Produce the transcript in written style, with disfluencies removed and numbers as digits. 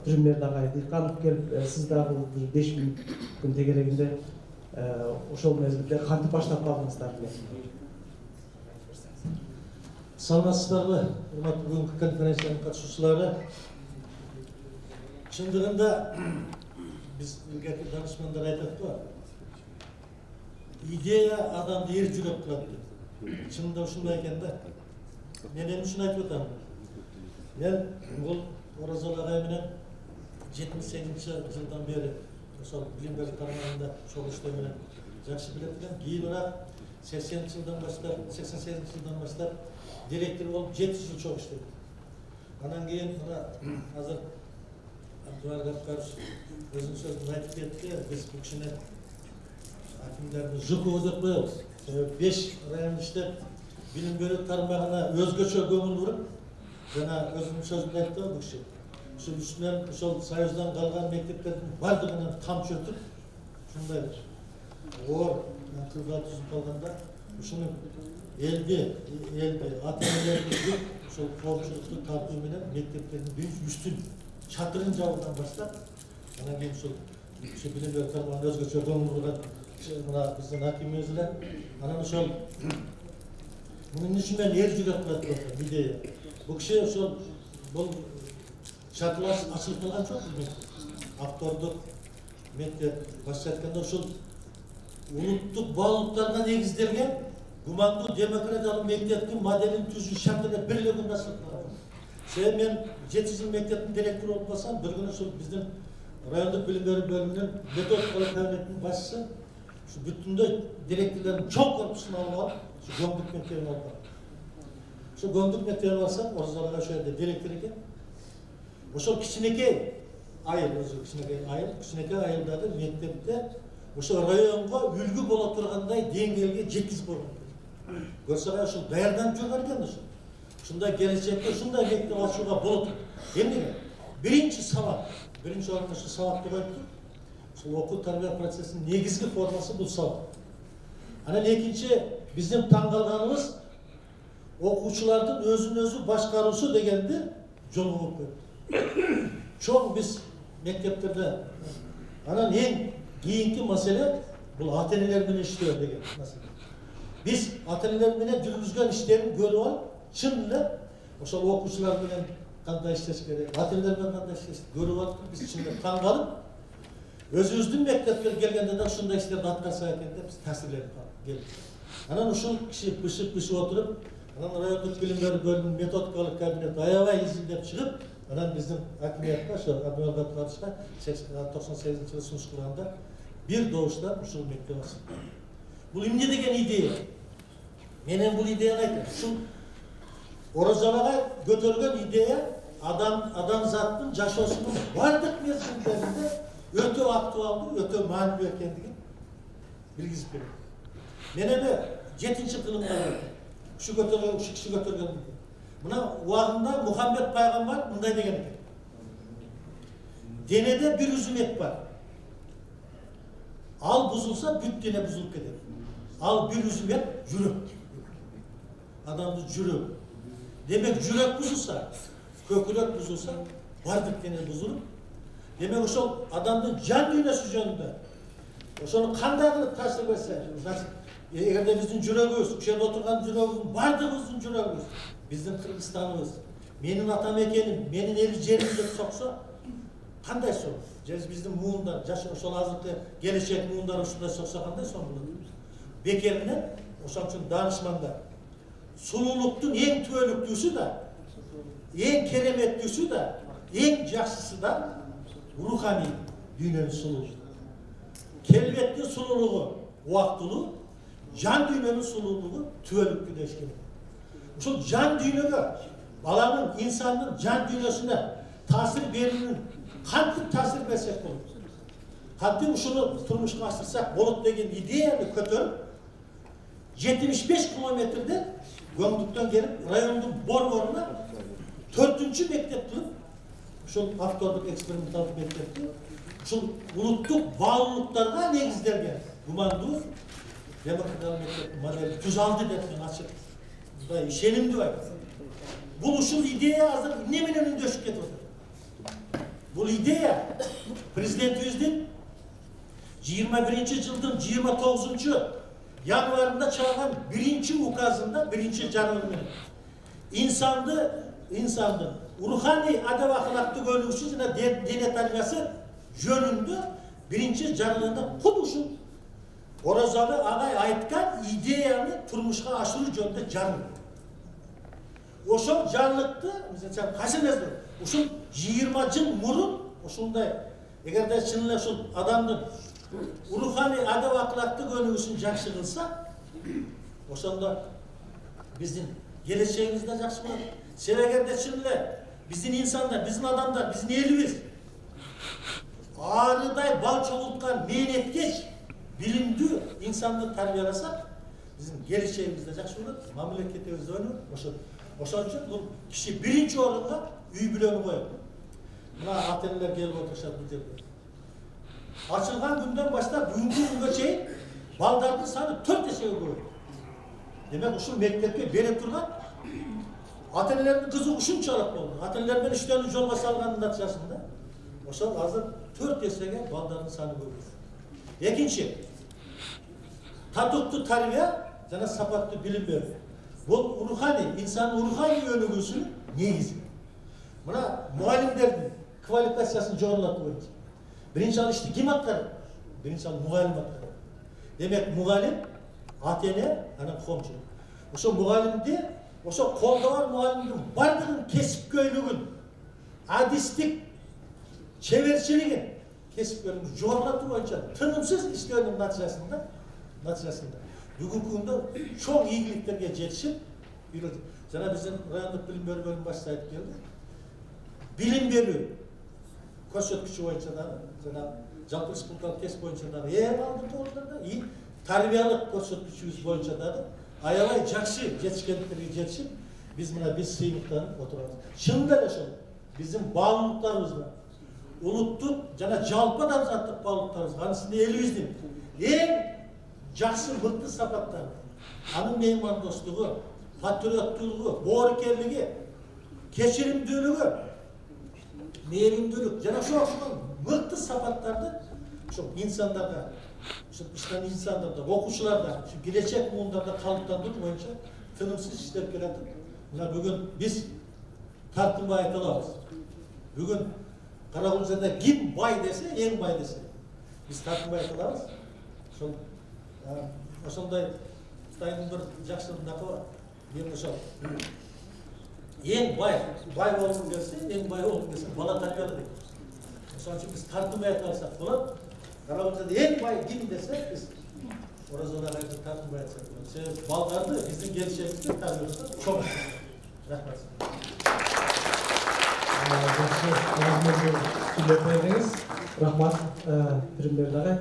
жүрүмдер дагы дыйкан келип сиз дагы 5000 күн тегерегинде ошол мезгилде кантип баштап калдыңыздар? Саламатсыздарбы, урматтуу бүгүнкү конференциянын катышуучулары. Чындыгында биз илгерки данышмандар айтат го, идея адамды эр жүрөк кылат деп. Чынында ушундай экен да. Мен эмне үчүн айтып атам? Мен бул Оразалы агай менен 78-жылдан бери ошол билим берүү тармагында чогуу иштөө менен жакшы билет элем. Кийинирээк 80-жылдан баштап, 88-жылдан баштап директор болуп 7 жыл чогуу иштедим. Анан кийин мына азыр Абдулла Гаппаров өзүнүн сөзүн айтып кетти. Биз бул кишини акимдерди ЖКО деп коебуз. 5 район иштеп, билим берүү тармагына өзгөчө көңүл буруп, жана өзүнүн сөзүндө айтты бул киши. Ушул үстүнөн ошол Союздан калган мектептердин бардыгынан камчы өтүп, ушундай оор кылга түзүп калганда, ушуну элди ата-энелерди ошол коомчулукту тартуу менен мектептердин үстүн чатырын жабуудан баштап, анан кийин ушул билим берүү тармагына өзгөчө көңүл бурган мына биздин акимибиз эле, анан ошол мунун үчүн мен эр жүрөк кылат деп атам, идея. Бул киши ошол бул шартлаш ачылып калган жок бул автордук мектеп, башкача айтканда ошол улуттук баалуулуктарга негизделген гумандуу демократиялык мектептин моделин түзүү шартында бир эле күндө ачылып калган. Себеби мен 7 жыл мектептин директору болуп калсам, бир күнү ошол биздин райондук билим берүү бөлүмүнүн методикалык кабинетинин башчысы ушу бүтүндөй директорлордун чоң корпусун алып алып, ушу Көңдүк мектебин алып барды. Ушу Көңдүк мектебин алсам, Оразалы ошол жерде директор экен. Ошол кичинекей айыл, өзү кичинекей айылдагы мектепте ошол районго үлгү боло тургандай деңгээлге жеткизип койгон. Көрсөк ошол даярданып жүргөн экен ошо. Ушундай келечекте ушундай мектеп ачууга болот. Эмнеге? Биринчи сабак, биринчи орунда ушу сабакты коюптур. Ушул окуу тарбия процессинин негизги формасы бул сабак. Анан экинчи биздин таң калганыбыз окуучулардын өзүн өзү башкаруусу дегенди жолго коюп койду. Чоң биз мектептерде анан эң кийинки маселе бул ата-энелер менен иштөө деген маселе. Биз ата-энелер менен жүргүзгөн иштерин көрүп алып, чын эле ошол окуучулар менен кандай иштеш керек, ата-энелер менен кандай иштеш көрүп алып, биз чын эле таң калып, өзүбүздүн мектепке келгенде да ушундай иштерди аткарсак экен деп таасирленип келдик. Анан ушул киши бышып отуруп, анан райондук билим берүү бөлүмүнүн методикалык кабинети аябай изилдеп чыгып, анан биздин акимиятка, ошо Абдулла Гаппаровичка 98-жылы сунуш кылганда бир добуштан ушул мектеп ачылды. Бул эмне деген идея? Менен бул идеяны айтам. Ушул Оразалыга көтөргөн идея адамзаттын жашоосунун бардык мезгилдеринде өтө актуалдуу, өтө маанилүү экендигин билгизип берет. Мен эми 7-кылымда бардым. Ушу киши көтөргөн идея. Мына убагында Мухаммед пайгамбар мындай деген экен. Денеде бир үзүм эт бар. Ал бузулса, бүт дене бузулуп кетет. Ал бир үзүм эт жүрөк. Адамдын жүрөгү. Демек жүрөк бузулса, көкүрөк бузулса, бардык дене бузулуп. Демек ошол адамдын жан дүйнөсү жөнүндө ошону кандай кылып таасир берсе, значит, эгерде биздин жүрөгүбүз, ушул жерде отурган жүрөгүбүздүн бардыгыбыздын жүрөгүбүз, биздин Кыргызстаныбыз, менин ата мекеним, менин эл жерим деп соксо, кандай сон? Биздин муундар, жаш ошол азыркы келечек муундар ушундай соксо кандай сон болот? Бекер менен ошон үчүн данышмандар сулуулуктун эң түбөлүктүүсү да, эң кереметтүүсү да, эң жакшысы да руханий дүйнөнүн сулуулугу. Келбеттин сулуулугу убактылуу, жан дүйнөнүн сулуулугу түбөлүктүү деш керек. Ушул жан дүйнөгө, баланын, инсандын жан дүйнөсүнө таасир берүүнүн кантип таасир берсек болот? Кантип ушуну турмушка ашырсак болот деген идеяны көтөрүп 75 километрде Көңдүктөн келип райондун борборуна 4-чү мектеп кылып, ушул автордук эксперименталдык мектепти ушул улуттук баалуулуктарга негизделген гумандуу демократиялык мектептин моделин түзө алды деп мен ачык мындай ишенимдүү айтам. Бул ушул идея азыр эмне менен үндөшүп кетип атат? Бұл идея президентіміздің 21 жылдың 29 январында шығарған бірінші указында, бірінші жарлығымен insandың ruhani adab ahlaklı görünüşü және дене тәрбиесі жөнінде бірінші жарлығында құдышын Оразалы ағай айтқан идеяны тұрмышқа ашыру жөнінде жарлық. Ошол жарлыкты, мисалы кайсыңыздар, ушул 20 жыл мурун ушундай, эгерде чын эле ушул адамдын руханий адап акылактуу көнүгүүсүн жакшы кылса, ошондо биздин келечегибиз да жакшы болот. Себеби эгерде чын эле биздин инсандар, биздин адамдар, биздин элибиз арыдай бал чогулткан мээнеткеч, билимдүү инсанды тарбияласак, биздин келечегибиз да жакшы болот, мамлекетибиз да өнүгөт. Ошон үчүн бул киши биринчи орунга үй бүлөнү коет. Мына ата-энелер келип отурушат бул жерде. Ачылган күндөн баштап бүгүнкү күнгө чейин балдардын саны 4 эсеге көбөйдү. Демек ушул мектепке бере турган ата-энелердин кызыгы ушунчалык болду. Ата-энелер менен иштөөнү жолго салгандын натыйжасында ошол азыр 4 эсеге балдардын саны көбөйдү. Экинчи, татыктуу тарбия жана сапаттуу билим берүү. Бұл рухани, инсанның рухани өнүгүүсүнүн негизи. Мына мугалимдердин квалификациясын жогорулатуу боюнча. Биринчи ал ишти ким аткарат? Биринчи ал мугалим аткарат. Демек мугалим, ата-эне, анан коомчу. Ошо мугалимди, ошо колдо бар мугалимдин бардыгын кесипкөйлүгүн, адистик чеберчилигин, кесипкөйлүгүн жогорулатуу боюнча тынымсыз иштөөнүн натыйжасында бүгүнкү күндө чоң ийгиликтерге жетишип, жана биздин райондук билим берүү бөлүмү башчысы айтып келди. Билим берүү көрсөткүчү боюнча дагы, жана жалпы республикалык тест боюнча дагы эң алдыңкы орундарда, тарбиялык көрсөткүчүбүз боюнча дагы аябай жакшы жетишкендиктерге жетишип, биз сыймыктанып отурабыз. Чынында эле ошол биздин баалуулуктарыбызга, улуттук жана жалпы адамзаттык баалуулуктарыбызга, анын ичинде элибиздин эң жақсы мықты сапаттар, анын меймандостугу, патриоттуулугу, боорукерлиги, кечиримдүүлүгү, мээримдүүлүк жана ошол мыкты сапаттарды ошол инсандарда, ошол ишкан инсандарда, окуучуларда, келечек муундарда калыптандыруу боюнча тынымсыз иштеп келатып, мына бүгүн биз тартынбай айта алабыз. Бүгүн Каракулчада ким бай десе, эң бай десе, биз тартынбай айта алабыз. Ошондой Кытайдын бир жакшы даты бар. Эң ошол эң бай болгун келсе, эң бай болгун келсе бала тарбияла дейт. Ошон үчүн биз тартынбай айта алсак болот. Каракулчада эң бай ким десе, биз Оразалы айтып тартынбай айтсак болот. Себеби балдарды биздин келечегибизди тарбияласа чоң. Рахмат. Рахмат, Премьер агай.